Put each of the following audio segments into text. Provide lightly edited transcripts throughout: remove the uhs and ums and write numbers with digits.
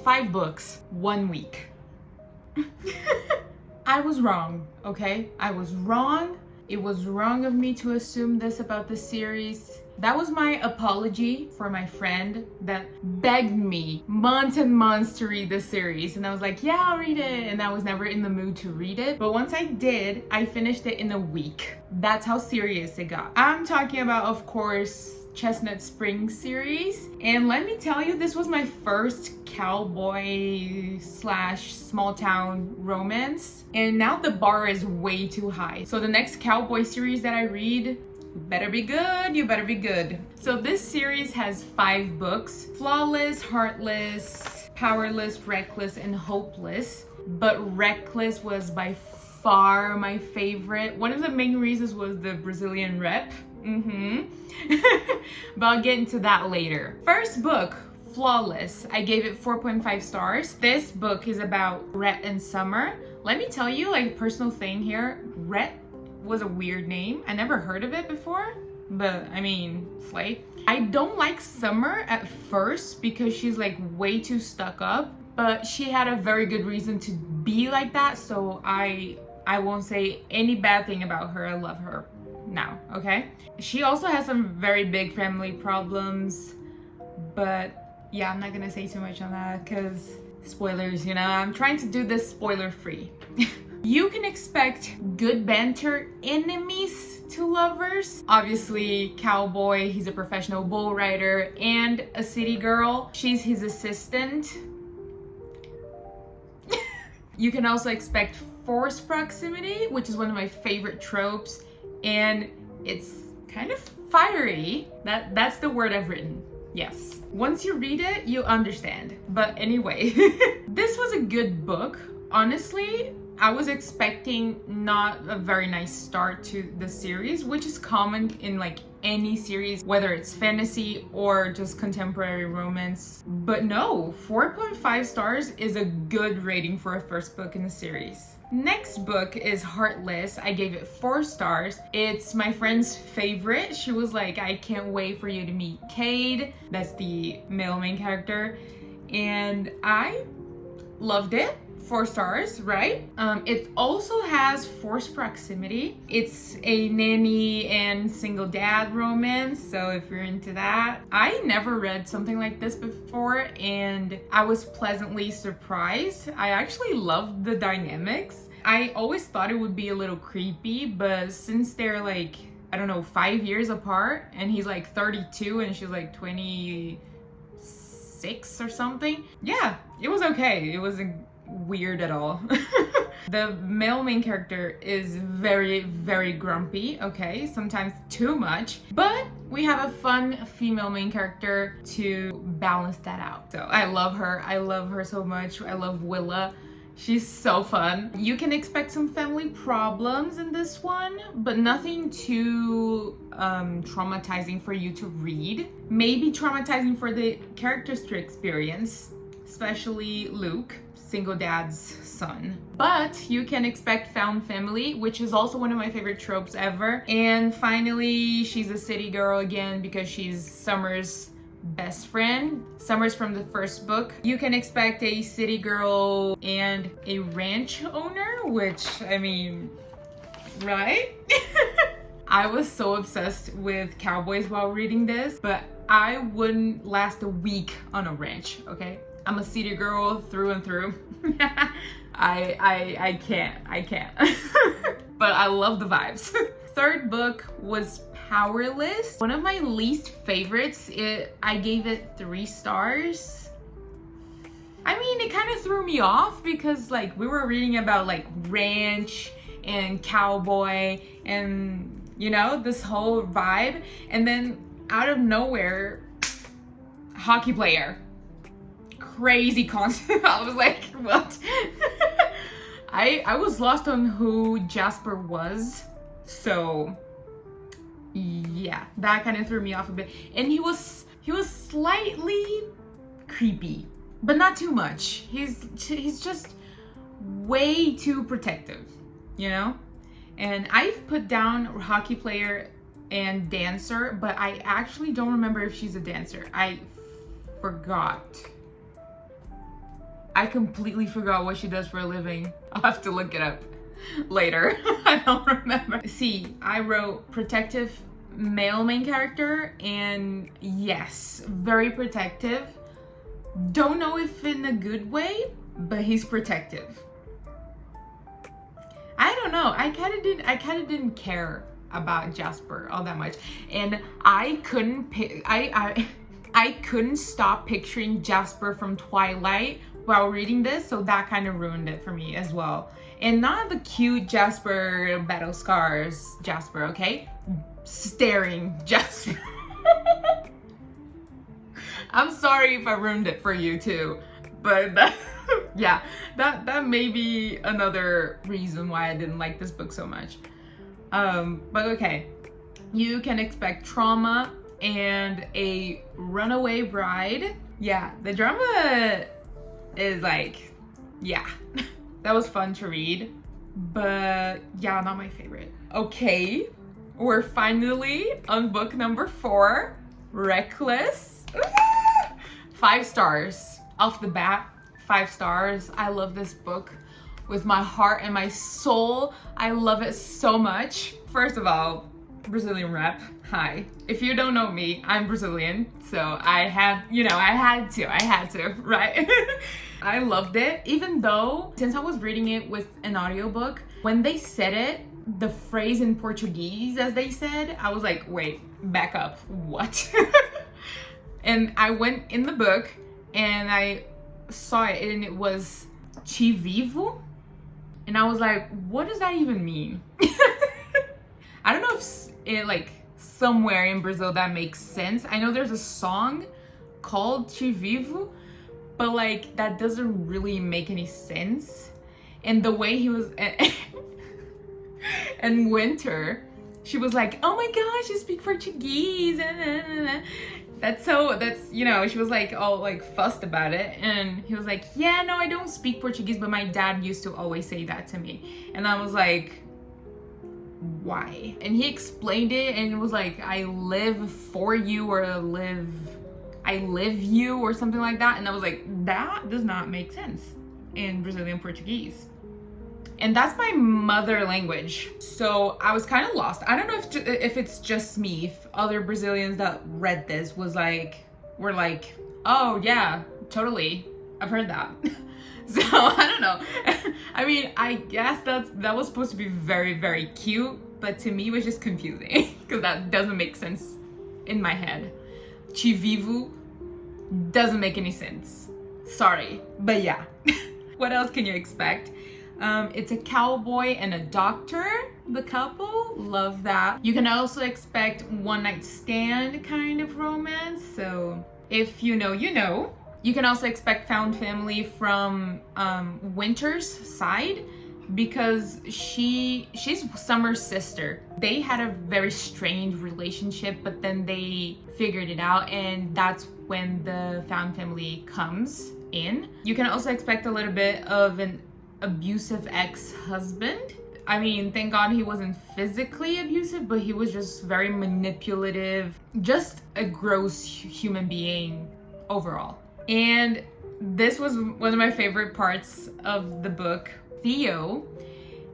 5 books, 1 week. I was wrong, okay? I was wrong. It was wrong of me to assume this about the series. That was my apology for my friend that begged me months and months to read this series. And I was like, yeah, I'll read it. And I was never in the mood to read it. But once I did, I finished it in a week. That's how serious it got. I'm talking about, of course, Chestnut Springs series. And let me tell you, this was my first cowboy / small town romance. And now the bar is way too high. So the next cowboy series that I read, you better be good, you better be good. So this series has 5 books: Flawless, Heartless, Powerless, Reckless, and Hopeless. But Reckless was by far my favorite. One of the main reasons was the Brazilian rep. But I'll get into that later. First book, Flawless. I gave it 4.5 stars. This book is about Rhett and Summer. Let me tell you, like, personal thing here. Rhett was a weird name. I never heard of it before, but I mean, slay. I don't like Summer at first because she's like way too stuck up, but she had a very good reason to be like that, so I won't say any bad thing about her. I love her now, okay? She also has some very big family problems, but yeah, I'm not gonna say too much on that because spoilers, you know, I'm trying to do this spoiler free. You can expect good banter, enemies to lovers. Obviously, cowboy, he's a professional bull rider, and a city girl, she's his assistant. You can also expect forced proximity, which is one of my favorite tropes, and it's kind of fiery. That's the word I've written. Yes. Once you read it, you understand. But anyway, this was a good book. Honestly, I was expecting not a very nice start to the series, which is common in like any series, whether it's fantasy or just contemporary romance. But no, 4.5 stars is a good rating for a first book in the series. Next book is Heartless. I gave it 4 stars. It's my friend's favorite. She was like, I can't wait for you to meet Cade. That's the male main character. And I loved it. 4 stars, right? It also has forced proximity. It's a nanny and single dad romance, so if you're into that. I never read something like this before, and I was pleasantly surprised. I actually loved the dynamics. I always thought it would be a little creepy, but since they're like, I don't know, 5 years apart, and he's like 32 and she's like 26 or something. Yeah, it was okay. It wasn't weird at all. The male main character is very, very grumpy, okay? Sometimes too much, but we have a fun female main character to balance that out. So I love her. I love her so much. I love Willa. She's so fun. You can expect some family problems in this one, but nothing too traumatizing for you to read. Maybe traumatizing for the characters to experience, especially Luke, single dad's son. But you can expect found family, which is also one of my favorite tropes ever. And finally, she's a city girl again because she's Summer's best friend. Summer's from the first book. You can expect a city girl and a ranch owner, which, I mean, right? I was so obsessed with cowboys while reading this, but I wouldn't last a week on a ranch, okay? I'm a city girl through and through. I can't. But I love the vibes. Third book was Powerless. One of my least favorites. I gave it 3 stars. I mean, it kind of threw me off because like we were reading about like ranch and cowboy and you know, this whole vibe, and then out of nowhere, hockey player. Crazy concept. I was like, what? I was lost on who Jasper was, so yeah, that kind of threw me off a bit. And he was slightly creepy, but not too much. He's just way too protective, you know? And I've put down hockey player and dancer, but I actually don't remember if she's a dancer. I forgot. I completely forgot what she does for a living. I'll have to look it up later. I don't remember. See, I wrote protective male main character, and yes, very protective. Don't know if in a good way, but he's protective. I don't know. I kind of didn't care about Jasper all that much, and I couldn't stop picturing Jasper from Twilight while reading this, so that kind of ruined it for me as well. And not the cute Jasper battle scars Jasper, okay? Staring Jasper. I'm sorry if I ruined it for you too, but that may be another reason why I didn't like this book so much. But okay, you can expect trauma and a runaway bride. Yeah, the drama is like, yeah, that was fun to read, but yeah, not my favorite. Okay, we're finally on book number 4, Reckless. 5 stars off the bat. 5 stars. I love this book with my heart and my soul. I love it so much. First of all, Brazilian rep. Hi. If you don't know me, I'm Brazilian, so I had to, right? I loved it, even though since I was reading it with an audiobook, when they said it, the phrase in Portuguese as they said, I was like, wait, back up, what? And I went in the book and I saw it and it was Te Vivo. And I was like, what does that even mean? I don't know if it like somewhere in Brazil that makes sense. I know there's a song called Te Vivo, but like that doesn't really make any sense. And the way he was, and Winter, she was like, oh my gosh, you speak Portuguese. That's, you know, she was like all like fussed about it. And he was like, yeah, no, I don't speak Portuguese, but my dad used to always say that to me. And I was like, why? And he explained it and it was like, I live for you, or I live you, or something like that. And I was like, that does not make sense in Brazilian Portuguese. And that's my mother language. So I was kind of lost. I don't know if it's just me, if other Brazilians that read this were like, oh yeah, totally, I've heard that. So I don't know. I mean, I guess that was supposed to be very, very cute, but to me it was just confusing because that doesn't make sense in my head. Te Vivo doesn't make any sense. Sorry, but yeah. What else can you expect? It's a cowboy and a doctor, the couple. Love that. You can also expect one night stand kind of romance. So if you know, you know. You can also expect found family from Winter's side, because she's Summer's sister. They had a very strange relationship, but then they figured it out, and that's when the found family comes in. You can also expect a little bit of an abusive ex-husband. I mean, thank God he wasn't physically abusive, but he was just very manipulative, just a gross human being overall. And this was one of my favorite parts of the book. Theo,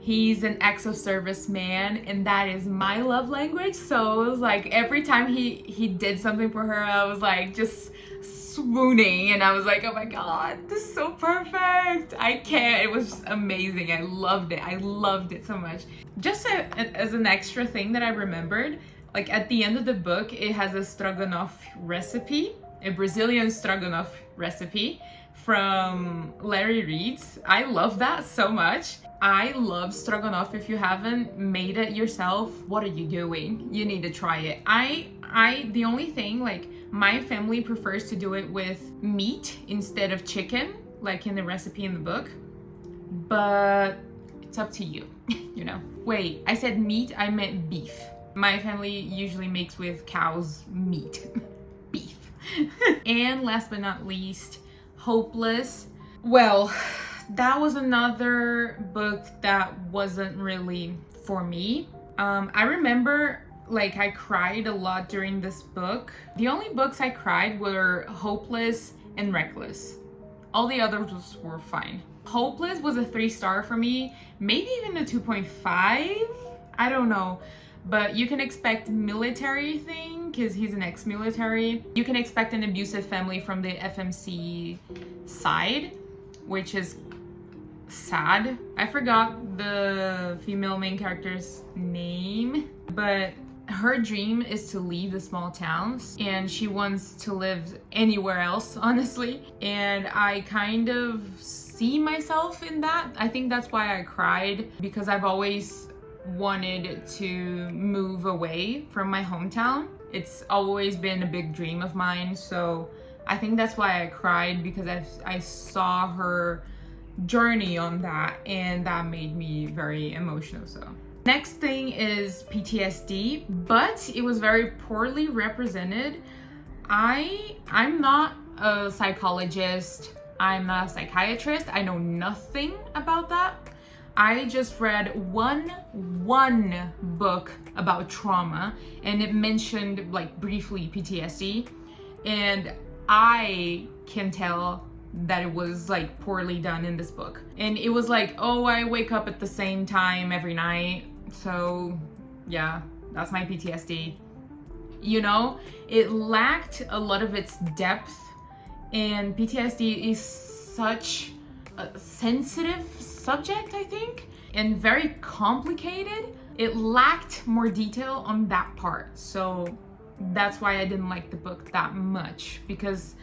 he's an acts of service man, and that is my love language. So it was like every time he did something for her, I was like just swooning, and I was like, oh my God, this is so perfect. I can't. It was just amazing. I loved it so much. Just as an extra thing that I remembered, like at the end of the book, it has a stroganoff recipe, a Brazilian stroganoff recipe from Larry Reed's. I love that so much. I love stroganoff. If you haven't made it yourself, what are you doing? You need to try it. The only thing, like, my family prefers to do it with meat instead of chicken, like in the recipe in the book, but it's up to you, you know. Wait, I said meat, I meant beef. My family usually makes with cow's meat, beef. And last but not least, Heartless. Well, that was another book that wasn't really for me. I remember like I cried a lot during this book. The only books I cried were Heartless and Reckless. All the others were fine. Hopeless was a 3-star for me, maybe even a 2.5. I don't know, but you can expect military thing because he's an ex-military. You can expect an abusive family from the FMC side, which is sad. I forgot the female main character's name, but her dream is to leave the small towns and she wants to live anywhere else, honestly. And I kind of see myself in that. I think that's why I cried, because I've always wanted to move away from my hometown. It's always been a big dream of mine, so I think that's why I cried, because I saw her journey on that, and that made me very emotional. So next thing is PTSD, but it was very poorly represented. I'm not a psychologist, I'm not a psychiatrist, I know nothing about that. I just read one book about trauma, and it mentioned like briefly PTSD, and I can tell that it was like poorly done in this book. And it was like, oh, I wake up at the same time every night, so yeah, that's my PTSD. You know, it lacked a lot of its depth, and PTSD is such a sensitive subject, I think, and very complicated. It lacked more detail on that part, so that's why I didn't like the book that much, because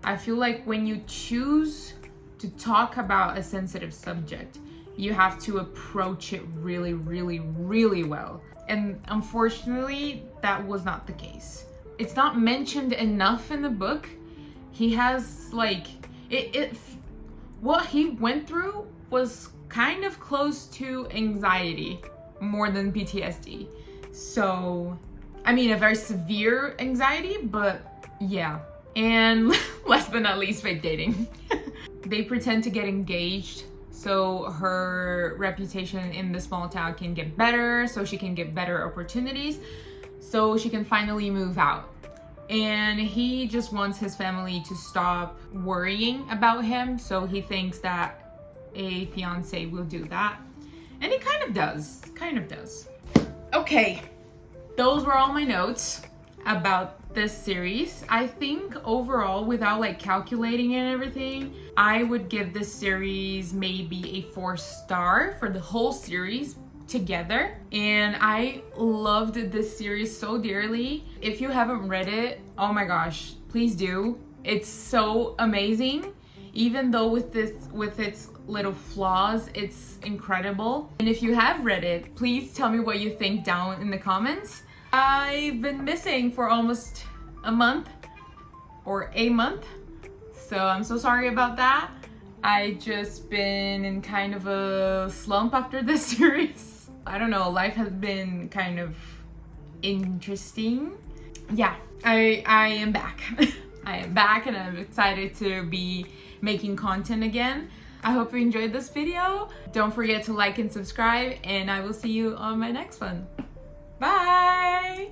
I feel like when you choose to talk about a sensitive subject, you have to approach it really, really, really well. And unfortunately, that was not the case. It's not mentioned enough in the book. He has like, what he went through was kind of close to anxiety more than PTSD. So, I mean, a very severe anxiety, but yeah. And last but not least, fake dating. They pretend to get engaged so her reputation in the small town can get better, so she can get better opportunities, so she can finally move out. And he just wants his family to stop worrying about him, so he thinks that a fiance will do that. And it kind of does. Okay, those were all my notes about this series. I think overall, without like calculating and everything, I would give this series maybe a 4-star for the whole series together. And I loved this series so dearly. If you haven't read it, oh my gosh, please do. It's so amazing. Even though with its little flaws, it's incredible. And if you have read it, please tell me what you think down in the comments. I've been missing for almost a month, so I'm so sorry about that. I just been in kind of a slump after this series. I don't know, life has been kind of interesting. Yeah, I am back. I am back and I'm excited to be making content again. I hope you enjoyed this video. Don't forget to like and subscribe, and I will see you on my next one. Bye!